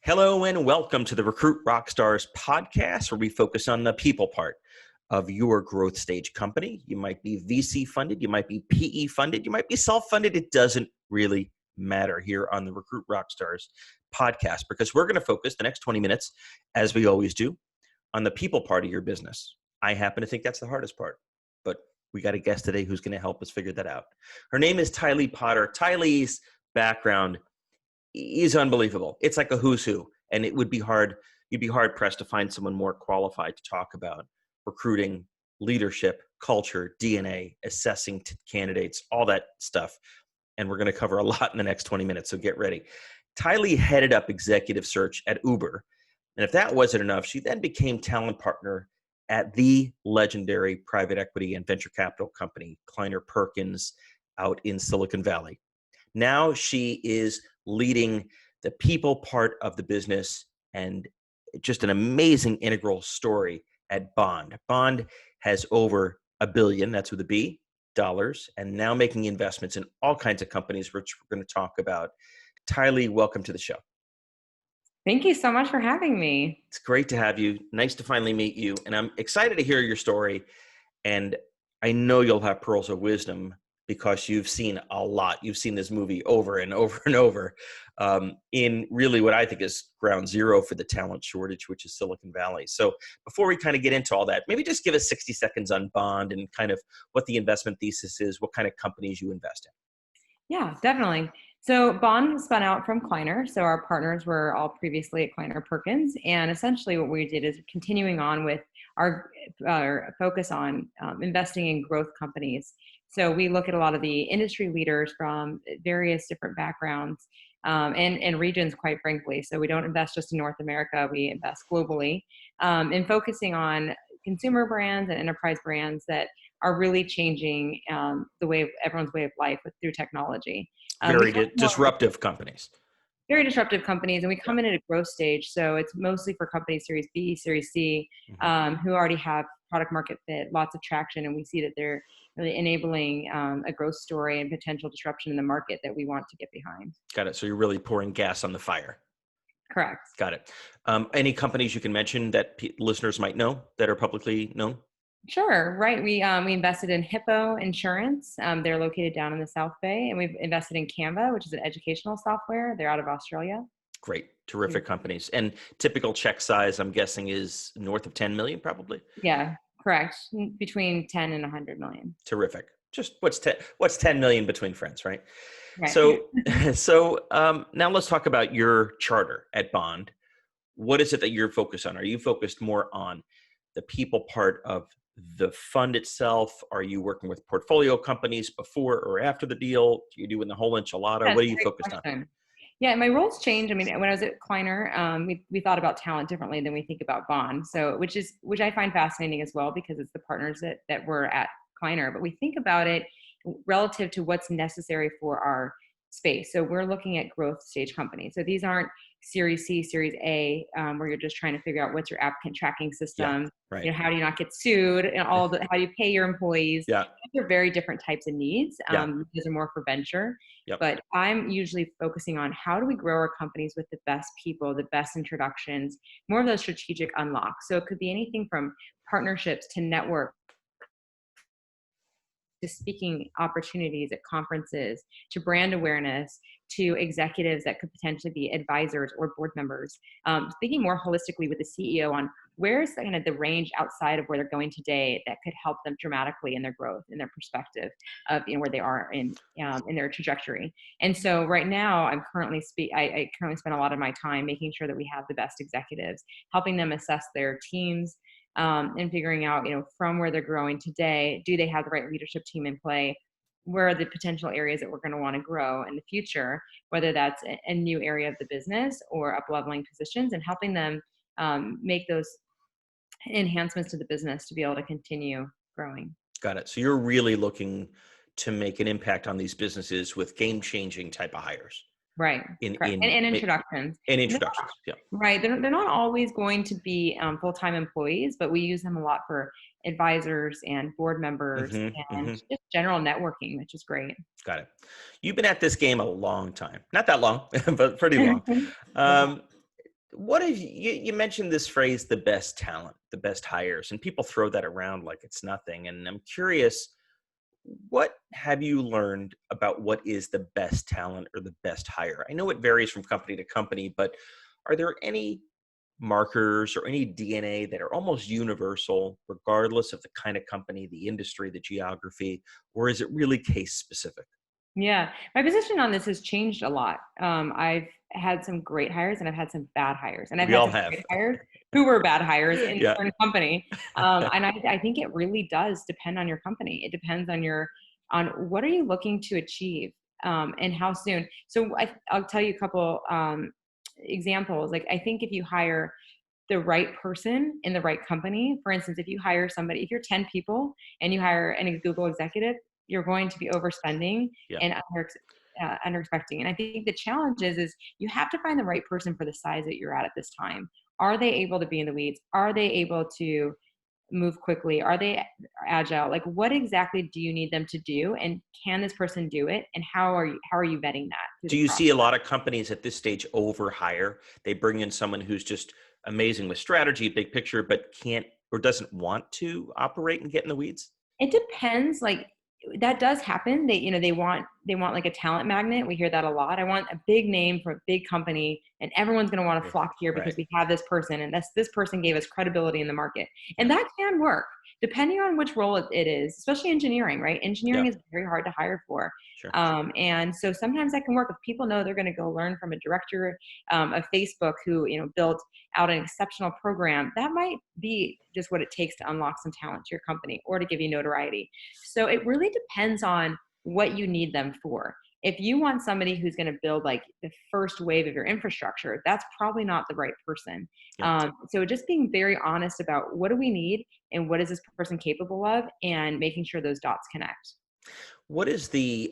Hello and welcome to the Recruit Rockstars podcast, where we focus on the people part of your growth stage company. You might be VC funded, you might be PE funded, you might be self-funded. It doesn't really matter here on the Recruit Rockstars podcast, because we're going to focus the next 20 minutes, as we always do, on the people part of your business. I happen to think that's the hardest part, but we got a guest today who's going to help us figure that out. Her name is Tylee Potter. Tylee's background is unbelievable. It's like a who's who, and it would be hard. You'd be hard pressed to find someone more qualified to talk about recruiting, leadership, culture, DNA, assessing candidates, all that stuff. And we're going to cover a lot in the next 20 minutes, so get ready. Tylee headed up executive search at Uber. And if that wasn't enough, she then became talent partner at the legendary private equity and venture capital company, Kleiner Perkins, out in Silicon Valley. Now she is leading the people part of the business, and just an amazing integral story at Bond. Bond has over $1 billion, that's with a B, dollars, and now making investments in all kinds of companies, which we're going to talk about. Tylee, welcome to the show. Thank you so much for having me. It's great to have you. Nice to finally meet you. And I'm excited to hear your story. And I know you'll have pearls of wisdom because you've seen a lot. You've seen this movie over and over and over in really what I think is ground zero for the talent shortage, which is Silicon Valley. So before we kind of get into all that, maybe just give us 60 seconds on Bond and kind of what the investment thesis is, what kind of companies you invest in. Yeah, definitely. So Bond spun out from Kleiner. So our partners were all previously at Kleiner Perkins. And essentially what we did is continuing on with our focus on investing in growth companies. So we look at a lot of the industry leaders from various different backgrounds and regions, quite frankly. So we don't invest just in North America, we invest globally in focusing on consumer brands and enterprise brands that are really changing everyone's way of life through technology. Very disruptive companies. Very disruptive companies, and we come in at a growth stage. So it's mostly for companies Series B, Series C, who already have product market fit, lots of traction, and we see that they're really enabling a growth story and potential disruption in the market that we want to get behind. Got it. So you're really pouring gas on the fire. Correct. Got it. Any companies you can mention that listeners might know that are publicly known? Sure. Right. We invested in Hippo Insurance. They're located down in the South Bay, and we've invested in Canva, which is an educational software. They're out of Australia. Great. Terrific companies. And typical check size, I'm guessing, is north of 10 million, probably? Yeah, correct. Between 10 and 100 million. Terrific. Just what's 10 million between friends, right? Right. So now let's talk about your charter at Bond. What is it that you're focused on? Are you focused more on the people part of the fund itself? Are you working with portfolio companies before or after the deal? Do you doing the whole enchilada? That's what are you focused on? Yeah, my roles change. I mean, when I was at Kleiner, we thought about talent differently than we think about Bond. So, which I find fascinating as well, because it's the partners that were at Kleiner. But we think about it relative to what's necessary for our space. So we're looking at growth stage companies. So these aren't Series C, Series A, where you're just trying to figure out what's your applicant tracking system. Yeah, right. You know, how do you not get sued, and how do you pay your employees? Yeah. These are very different types of needs. These are more for venture. Yep. But I'm usually focusing on how do we grow our companies with the best people, the best introductions, more of those strategic unlocks. So it could be anything from partnerships to network, to speaking opportunities at conferences, to brand awareness, to executives that could potentially be advisors or board members. Thinking more holistically with the CEO on where's kind of the range outside of where they're going today that could help them dramatically in their growth, in their perspective of where they are in their trajectory. And so right now, I currently spend a lot of my time making sure that we have the best executives, helping them assess their teams, and figuring out, from where they're growing today, do they have the right leadership team in play? Where are the potential areas that we're going to want to grow in the future, whether that's a new area of the business or up-leveling positions, and helping them make those enhancements to the business to be able to continue growing. Got it. So you're really looking to make an impact on these businesses with game-changing type of hires. Right. And introductions. And introductions, yeah. Right. They're not always going to be full-time employees, but we use them a lot for advisors and board members and just general networking, which is great. Got it. You've been at this game a long time. Not that long, but pretty long. What have you mentioned this phrase, the best talent, the best hires, and people throw that around like it's nothing. And I'm curious, what have you learned about what is the best talent or the best hire? I know it varies from company to company, but are there any markers or any DNA that are almost universal, regardless of the kind of company, the industry, the geography, or is it really case specific? Yeah, my position on this has changed a lot. I've had some great hires and I've had some bad hires, and I've We had all some have. great hires who were bad hires in a Yeah. certain company. And I think it really does depend on your company. It depends on on what are you looking to achieve, and how soon. So I'll tell you a couple examples. Like I think if you hire the right person in the right company. For instance, if you hire somebody, if you're 10 people and you hire a Google executive, you're going to be overspending Yeah. and under expecting. And I think the challenge is you have to find the right person for the size that you're at this time. Are they able to be in the weeds? Are they able to move quickly? Are they agile? Like what exactly do you need them to do? And can this person do it? And how are you vetting that through Do the you process? see a lot of companies at this stage overhire? They bring in someone who's just amazing with strategy, big picture, but can't or doesn't want to operate and get in the weeds? It depends, like, that does happen. They want like a talent magnet. We hear that a lot. I want a big name for a big company, and everyone's gonna wanna Ugh, flock here right. because we have this person, and this person gave us credibility in the market. Yeah. And that can work, depending on which role it is, especially engineering, right? Yeah. Engineering is very hard to hire for. Sure. And so sometimes that can work if people know they're gonna go learn from a director of Facebook who, built out an exceptional program. That might be just what it takes to unlock some talent to your company or to give you notoriety. So it really depends on what you need them for. If you want somebody who's going to build like the first wave of your infrastructure, that's probably not the right person. Yeah. So just being very honest about what do we need and what is this person capable of, and making sure those dots connect. What is the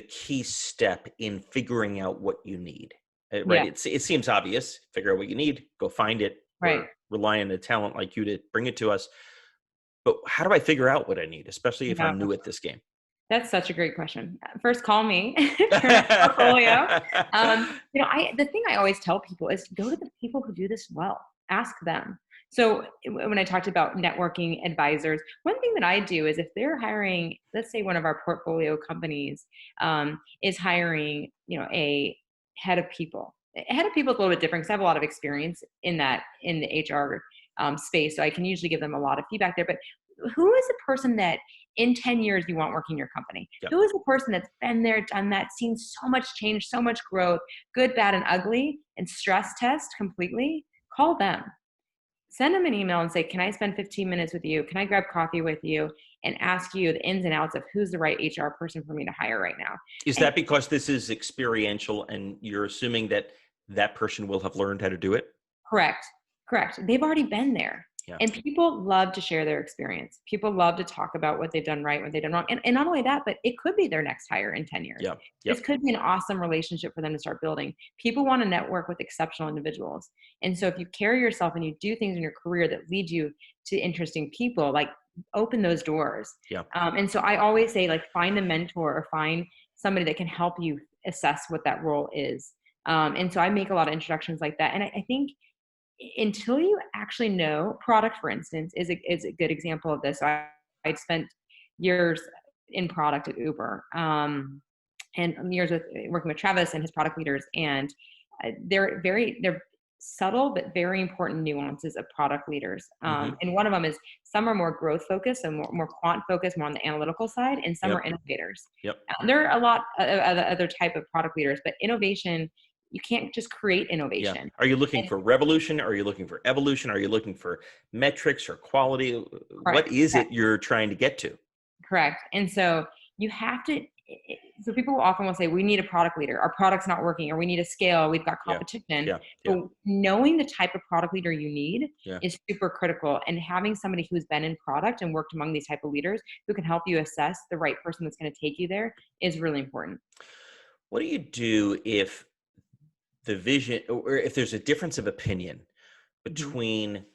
key step in figuring out what you need? Right. Yeah, It seems obvious. Figure out what you need, go find it. right. We're relying on a talent like you to bring it to us. But how do I figure out what I need, especially if Yeah. I'm new at this game? That's such a great question. First, call me for a portfolio. The thing I always tell people is go to the people who do this well. Ask them. So when I talked about networking advisors, one thing that I do is if they're hiring, let's say one of our portfolio companies is hiring, a head of people. A head of people is a little bit different because I have a lot of experience in the HR space, so I can usually give them a lot of feedback there. But who is the person that in 10 years you want working in your company? Yep. Who is the person that's been there, done that, seen so much change, so much growth, good, bad, and ugly, and stress test completely? Call them. Send them an email and say, can I spend 15 minutes with you? Can I grab coffee with you and ask you the ins and outs of who's the right HR person for me to hire right now? Is And that because this is experiential and you're assuming that that person will have learned how to do it? correct. Correct. They've already been there. Yeah. And people love to share their experience. People love to talk about what they've done right, what they've done wrong. And not only that, but it could be their next hire in 10 years. Yeah. This Yep. could be an awesome relationship for them to start building. People want to network with exceptional individuals. And so if you carry yourself and you do things in your career that lead you to interesting people, like open those doors. Yeah. And so I always say, like, find a mentor or find somebody that can help you assess what that role is. And so I make a lot of introductions like that. And I think until you actually know product, for instance, is a good example of this. I'd spent years in product at Uber, and years with working with Travis and his product leaders, and they're subtle but very important nuances of product leaders. Hmm. And one of them is some are more growth focused and more quant focused, more on the analytical side, and some Yep. are innovators. Yep. There are a lot of other type of product leaders, but innovation, you can't just create Yeah. innovation. Are you looking And for revolution? Are you looking for evolution? Are you looking for metrics or quality? What correct. is it you're trying to get to? Correct. And so you have to, so people often will say, we need a product leader. Our product's not working, or we need to scale. We've got Yeah. competition. Yeah. Yeah. But knowing the type of product leader you need Yeah. is super critical. And having somebody who's been in product and worked among these type of leaders who can help you assess the right person that's going to take you there is really important. What do you do if the vision or if there's a difference of opinion Mhm. between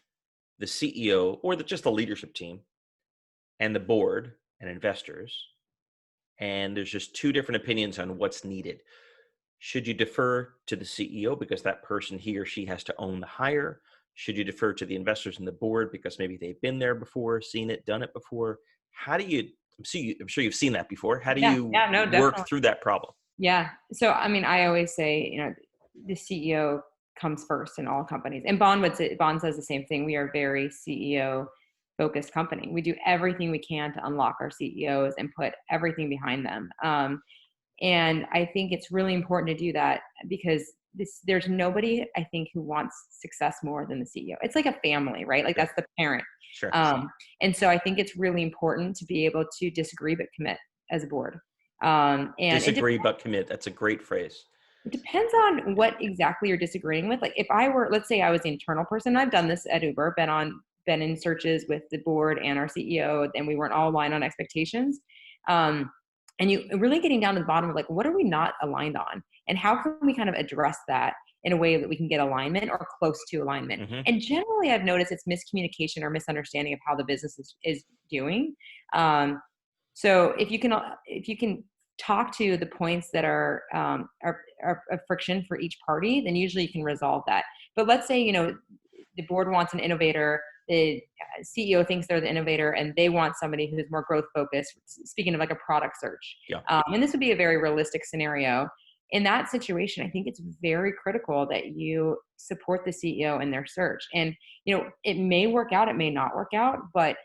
the CEO or just the leadership team and the board and investors, and there's just two different opinions on what's needed? Should you defer to the CEO because that person, he or she, has to own the hire? Should you defer to the investors and the board because maybe they've been there before, seen it, done it before? How do you, I'm sure you've seen that before. How do Yeah, you yeah, no, work definitely. through that problem? Yeah. So, I mean, I always say, the CEO comes first in all companies. And Bond says the same thing. We are a very CEO focused company. We do everything we can to unlock our CEOs and put everything behind them. And I think it's really important to do that because there's nobody, I think, who wants success more than the CEO. It's like a family, right? Like Yeah, that's the parent. sure. And so I think it's really important to be able to disagree but commit as a board. And Disagree but commit. That's a great phrase. it depends on what exactly you're disagreeing with. Like if I were, let's say I was the internal person, I've done this at Uber, been in searches with the board and our CEO, and we weren't all aligned on expectations. And you really getting down to the bottom of like, what are we not aligned on? And how can we kind of address that in a way that we can get alignment or close to alignment? Mm-hmm. And generally I've noticed it's miscommunication or misunderstanding of how the business is doing. So if you can talk to the points that are a friction for each party, then usually you can resolve that. But let's say, the board wants an innovator, the CEO thinks they're the innovator, and they want somebody who's more growth focused, speaking of like a product search. Yeah. And this would be a very realistic scenario. In that situation, I think it's very critical that you support the CEO in their search. And, it may work out, it may not work out, but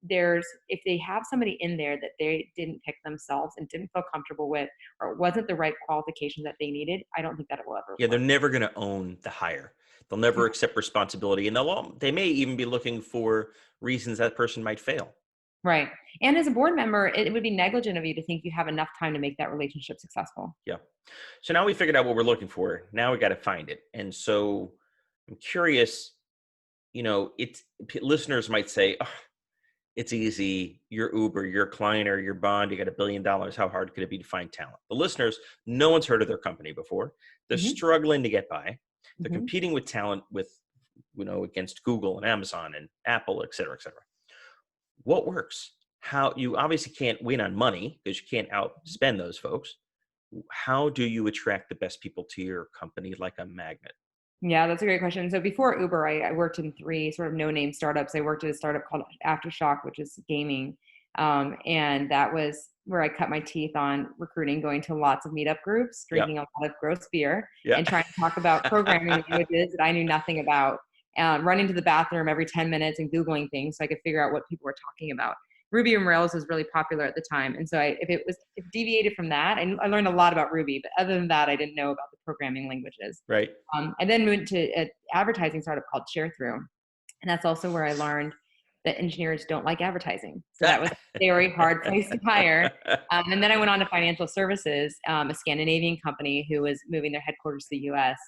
if they have somebody in there that they didn't pick themselves and didn't feel comfortable with, or it wasn't the right qualifications that they needed, I don't think that it will ever Yeah, work. they're never going to own the hire. They'll never accept responsibility, and they may even be looking for reasons that person might fail. Right. And as a board member, it would be negligent of you to think you have enough time to make that relationship successful. Yeah. So now we figured out what we're looking for. Now we got to find it. And so I'm curious, listeners might say, oh, it's easy. You're Uber, you're Kleiner, you're Bond, you got $1 billion. How hard could it be to find talent? The listeners, no one's heard of their company before. They're Mm-hmm. struggling to get by. They're Mm-hmm. competing with talent against Google and Amazon and Apple, et cetera, et cetera. What works? How you obviously can't win on money because you can't outspend those folks. How do you attract the best people to your company like a magnet? Yeah, that's a great question. So before Uber, I worked in 3 sort of no-name startups. I worked at a startup called Aftershock, which is gaming. And that was where I cut my teeth on recruiting, going to lots of meetup groups, drinking a lot of gross beer, and trying to talk about programming languages that I knew nothing about, running to the bathroom every 10 minutes and Googling things so I could figure out what people were talking about. Ruby on Rails was really popular at the time. And so if it deviated from that, I learned a lot about Ruby, but other than that, I didn't know about the programming languages. Right. I then moved to an advertising startup called ShareThrough. And that's also where I learned that engineers don't like advertising. So that was a very hard place to hire. And then I went on to financial services, a Scandinavian company who was moving their headquarters to the US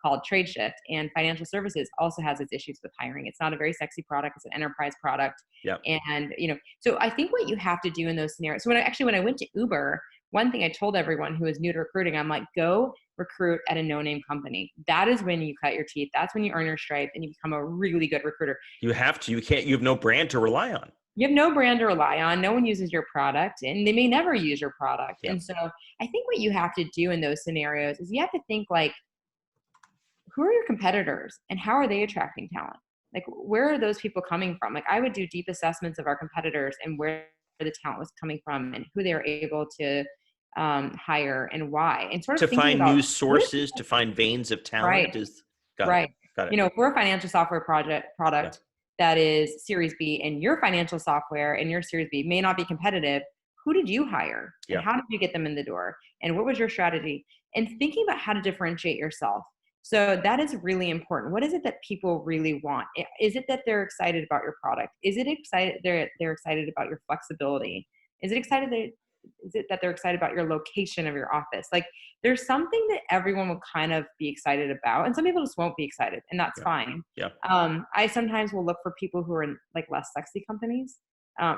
called TradeShift. And financial services also has its issues with hiring. It's not a very sexy product. It's an enterprise product. Yep. And, so I think what you have to do in those scenarios, so when I went to Uber, one thing I told everyone who was new to recruiting, I'm like, go recruit at a no-name company. That is when you cut your teeth. That's when you earn your stripes and you become a really good recruiter. You have to. You have no brand to rely on. You have no brand to rely on. No one uses your product and they may never use your product. Yep. And so I think what you have to do in those scenarios is you have to think like, who are your competitors and how are they attracting talent? Like, where are those people coming from? Like, I would do deep assessments of our competitors and where the talent was coming from and who they were able to hire and why. And sort of to find news sources, to find veins of talent. Right. Got it. If we're a financial software product that is Series B and your financial software and your Series B may not be competitive, who did you hire? And how did you get them in the door? And what was your strategy? And thinking about how to differentiate yourself. So that is really important. What is it that people really want? Is it that they're excited about your product? Is it excited they're excited about your flexibility? Is it that they're excited about your location of your office? Like, there's something that everyone will kind of be excited about, and some people just won't be excited, and that's fine. Yeah. I sometimes will look for people who are in like less sexy companies,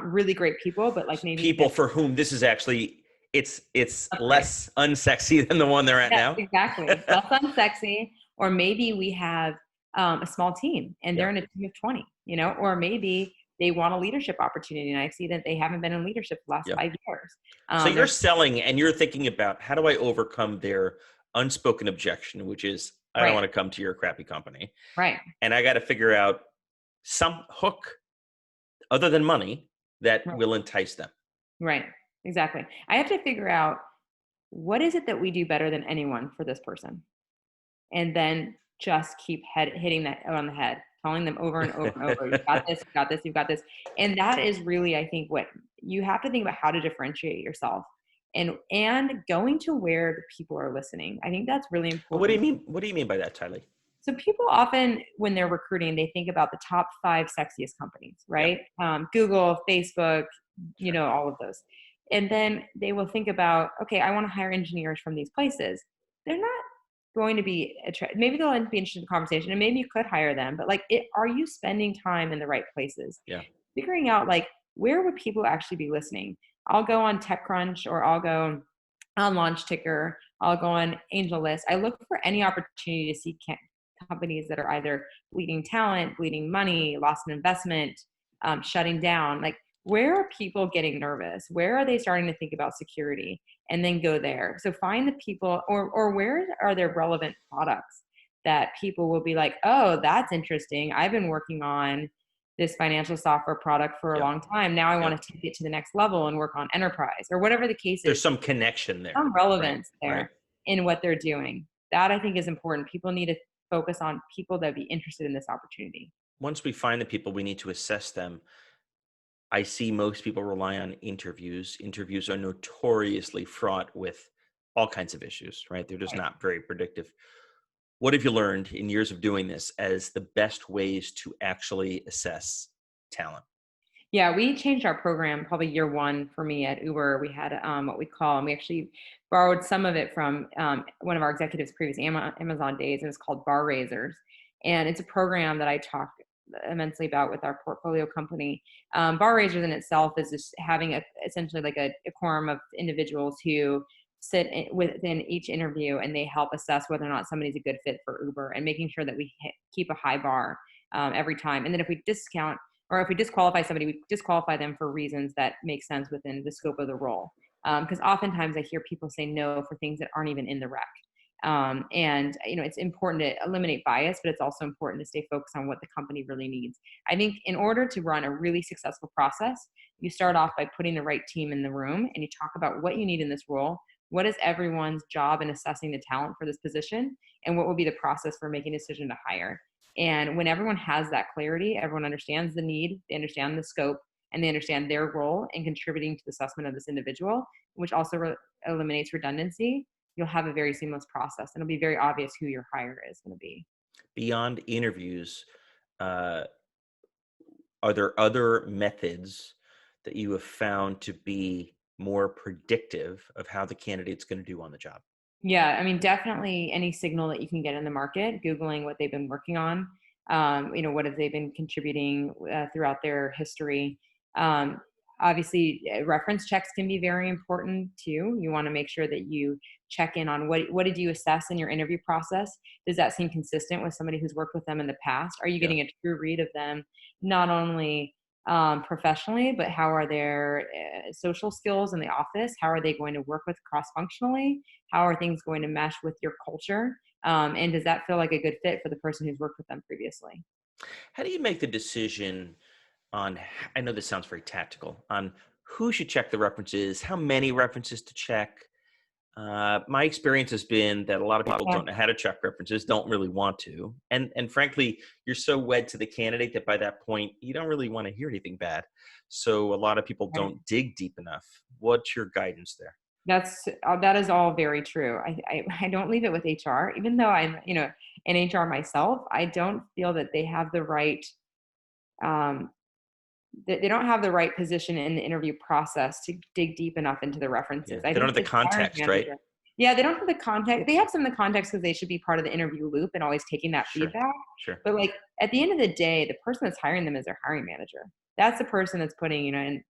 really great people, but like maybe people for whom this is actually it's less unsexy than the one they're at now. Exactly, less unsexy, or maybe we have a small team and they're in a team of 20, or maybe they want a leadership opportunity and I see that they haven't been in leadership the last 5 years. So you're selling and you're thinking about how do I overcome their unspoken objection, which is, I don't Right. want to come to your crappy company. Right. And I got to figure out some hook other than money that Right. will entice them. Right. Exactly. I have to figure out what is it that we do better than anyone for this person, and then just keep hitting that on the head, telling them over and over and over, "You've got this, you've got this, you've got this." And that is really, I think, what you have to think about, how to differentiate yourself, and going to where the people are listening. I think that's really What do you important. mean? What do you mean by that, Tylee? So people often, when they're recruiting, they think about the top 5 sexiest companies, Yep. right? Google, Facebook, Sure. all of those. And then they will think about, okay, I want to hire engineers from these places. They're not going to be maybe they'll be interested in the conversation, and maybe you could hire them, but like, are you spending time in the right places? Yeah. Figuring out, like, where would people actually be listening? I'll go on TechCrunch, or I'll go on Launch Ticker. I'll go on Angel List. I look for any opportunity to see companies that are either bleeding talent, bleeding money, lost an investment, shutting down. Like, where are people getting nervous? Where are they starting to think about security? And then go there. So find the people, or where are there relevant products that people will be like, oh, that's interesting. I've been working on this financial software product for a Yep. long time. Now I Yep. want to take it to the next level and work on enterprise, or whatever the case There's is. some connection there. Some Right. relevance Right. there in what they're doing. That, I think, is important. People need to focus on people that would be interested in this opportunity. Once we find the people, we need to assess them. I see most people rely on interviews. Interviews are notoriously fraught with all kinds of issues, right? They're just Right. not very predictive. What have you learned in years of doing this as the best ways to actually assess talent? Yeah, we changed our program probably year 1 for me at Uber. We had what we call, and we actually borrowed some of it from one of our executives' previous Amazon days, and it's called Bar Raisers. And it's a program that I talk immensely about with our portfolio company. Bar Raisers in itself is just having essentially like a quorum of individuals who sit within each interview, and they help assess whether or not somebody's a good fit for Uber, and making sure that we keep a high bar every time. And then if we discount, or if we disqualify somebody, we disqualify them for reasons that make sense within the scope of the role. Because oftentimes I hear people say no for things that aren't even in the rec. And it's important to eliminate bias, but it's also important to stay focused on what the company really needs. I think in order to run a really successful process, you start off by putting the right team in the room, and you talk about what you need in this role. What is everyone's job in assessing the talent for this position? And what will be the process for making a decision to hire? And when everyone has that clarity, everyone understands the need, they understand the scope, and they understand their role in contributing to the assessment of this individual, which also eliminates redundancy. You'll have a very seamless process, and it'll be very obvious who your hire is going to be. Beyond interviews, uh, are there other methods that you have found to be more predictive of how the candidate's going to do on the job? Yeah, I mean, definitely any signal that you can get in the market, Googling what they've been working on, what have they been contributing throughout their history. Um, Obviously, reference checks can be very important too. You want to make sure that you check in on what did you assess in your interview process? Does that seem consistent with somebody who's worked with them in the past? Are you Yeah. getting a true read of them, not only professionally, but how are their social skills in the office? How are they going to work with cross-functionally? How are things going to mesh with your culture? And does that feel like a good fit for the person who's worked with them previously? How do you make the decision on, I know this sounds very tactical, on who should check the references, how many references to check? My experience has been that a lot of people Yeah, don't know how to check references, don't really want to. And frankly, you're so wed to the candidate that by that point, you don't really want to hear anything bad. So a lot of people right. don't dig deep enough. What's your guidance there? That is all very true. I don't leave it with HR, even though I'm in HR myself. I don't feel that they have the right um, they don't have the right position in the interview process to dig deep enough into the references. Yeah. I They don't think have the the hiring context, right? manager, yeah, they don't have the context. They have some of the context because they should be part of the interview loop and always taking that Sure. feedback. Sure. But like, at the end of the day, the person that's hiring them is their hiring manager. That's the person that's putting in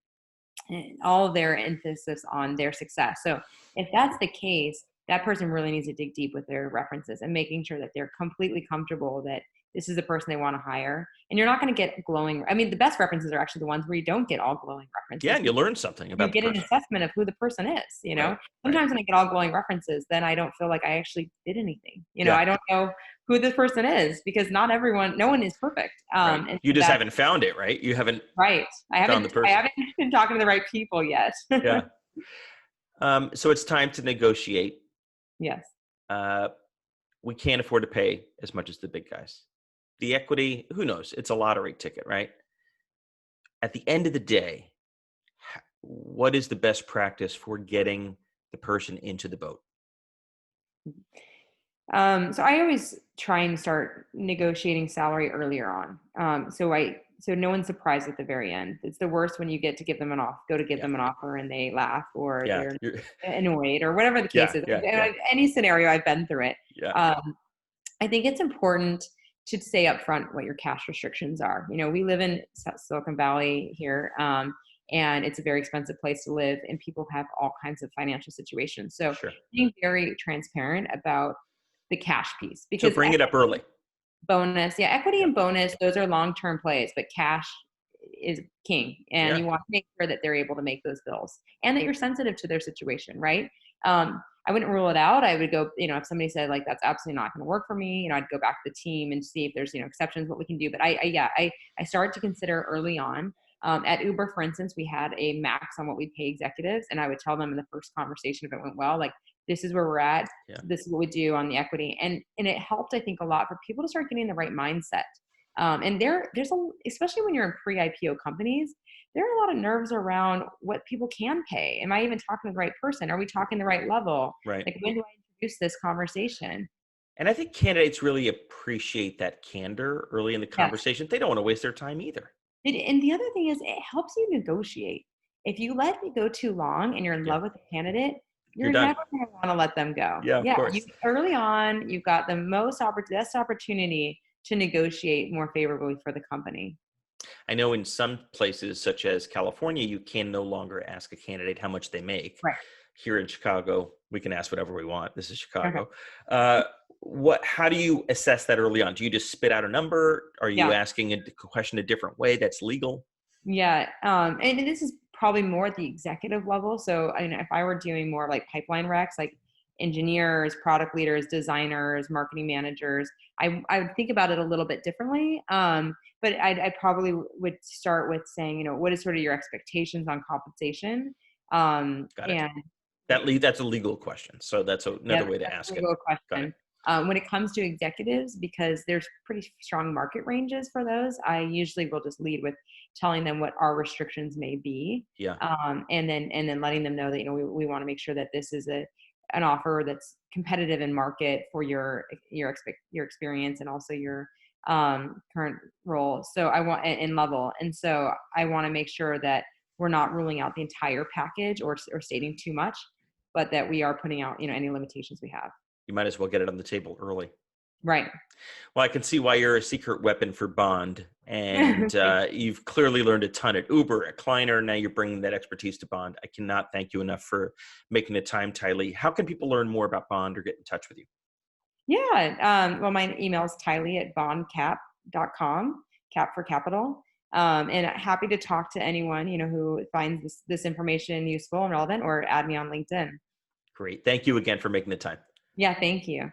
all of their emphasis on their success. So if that's the case, that person really needs to dig deep with their references and making sure that they're completely comfortable that this is the person they want to hire. And you're not going to get glowing. I mean, the best references are actually the ones where you don't get all glowing Yeah, references. and you learn something You about the get an person. assessment of who the person is, Right. Sometimes when I get all glowing references, then I don't feel like I actually did anything. Yeah. I don't know who this person is because no one is perfect. Right. And You so just that's haven't found it, right? You haven't right. found the I person. haven't been talking to the right people yet. Yeah. So it's time to negotiate. Yes. We can't afford to pay as much as the big guys. The equity, who knows? It's a lottery ticket, right? At the end of the day, what is the best practice for getting the person into the boat? So I always try and start negotiating salary earlier on. So no one's surprised at the very end. It's the worst when you get to give them Yeah. them an offer and they laugh or Yeah. they're annoyed or whatever the case is. Yeah. Any scenario, I've been through it. Yeah. I think it's important to say upfront what your cash restrictions are. We live in Silicon Valley here, and it's a very expensive place to live, and people have all kinds of financial situations. So Sure. being very transparent about the cash piece, So because bring it up early. equity Yeah. and bonus, those are long-term plays, but cash is king, and you want to make sure that they're able to make those bills and that you're sensitive to their situation, right? I wouldn't rule it out. I would go, if somebody said like, that's absolutely not going to work for me, I'd go back to the team and see if there's, exceptions, what we can do. But I started to consider early on. At Uber, for instance, we had a max on what we pay executives. And I would tell them in the first conversation, if it went well, like, this is where we're at. Yeah. This is what we do on the equity. And it helped, I think, a lot for people to start getting the right mindset. And especially when you're in pre-IPO companies, there are a lot of nerves around what people can pay. Am I even talking to the right person? Are we talking the right level? Right. Like, when do I introduce this conversation? And I think candidates really appreciate that candor early in the conversation. Yes. They don't want to waste their time either. And the other thing is, it helps you negotiate. If you let it go too long and you're in love with the candidate, you're never going to want to let them go. Yeah, of course. Early on, you've got the best opportunity to negotiate more favorably for the company. I know in some places, such as California, you can no longer ask a candidate how much they make. Right. Here in Chicago, we can ask whatever we want. This is Chicago. Okay. How do you assess that early on? Do you just spit out a number? Are you asking a question a different way that's legal? Yeah. And this is probably more at the executive level. So if I were doing more like pipeline recs, like engineers, product leaders, designers, marketing managers, I would think about it a little bit differently. But I probably would start with saying, what is sort of your expectations on compensation? Got it. And that's a legal question. So that's another way to ask it. Legal question. When it comes to executives, because there's pretty strong market ranges for those, I usually will just lead with telling them what our restrictions may be. Yeah. And then letting them know that, we want to make sure that this is an offer that's competitive in market for your experience and also your current role. So I want in level. And so I want to make sure that we're not ruling out the entire package or stating too much, but that we are putting out, any limitations we have. You might as well get it on the table early. Right. Well, I can see why you're a secret weapon for Bond, and you've clearly learned a ton at Uber, at Kleiner. Now you're bringing that expertise to Bond. I cannot thank you enough for making the time, Tylee. How can people learn more about Bond or get in touch with you? Yeah. Well, my email is tylee@bondcap.com, cap for capital. And happy to talk to anyone, who finds this information useful and relevant, or add me on LinkedIn. Great. Thank you again for making the time. Yeah, thank you.